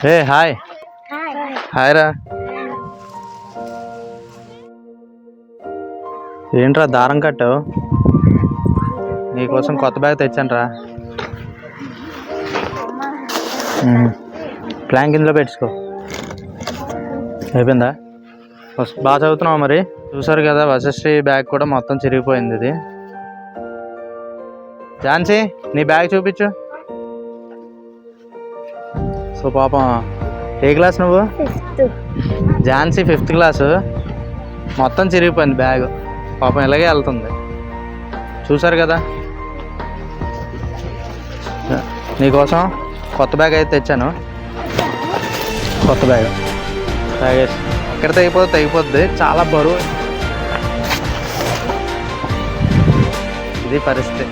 Hey hi. Hi రా. ఏంట్రా దారం కట్టావు? నీకోసం కొత్త బ్యాగ్ తెచ్చాను రా. ప్లాంక్ ఇందులో పెట్టుకో. అయిపోయిందా? బాగా చదువుతున్నావా మరి? చూసారు కదా వశశ్రీ బ్యాగ్ కూడా మొత్తం చిరిగిపోయింది. ఇది ఝాన్సీ నీ బ్యాగ్ చూపించు. సో పాపం ఏ క్లాస్ నువ్వు? Jhansi 5th class. మొత్తం చిరిగిపోయింది బ్యాగ్. పాపం ఇలాగే వెళ్తుంది. చూసారు కదా. నీకోసం కొత్త బ్యాగ్ అయితే తెచ్చాను. కొత్త బ్యాగ్ బ్యాగేసి ఎక్కడ తెగిపోద్ది. చాలా బరువు. ఇది పరిస్థితి.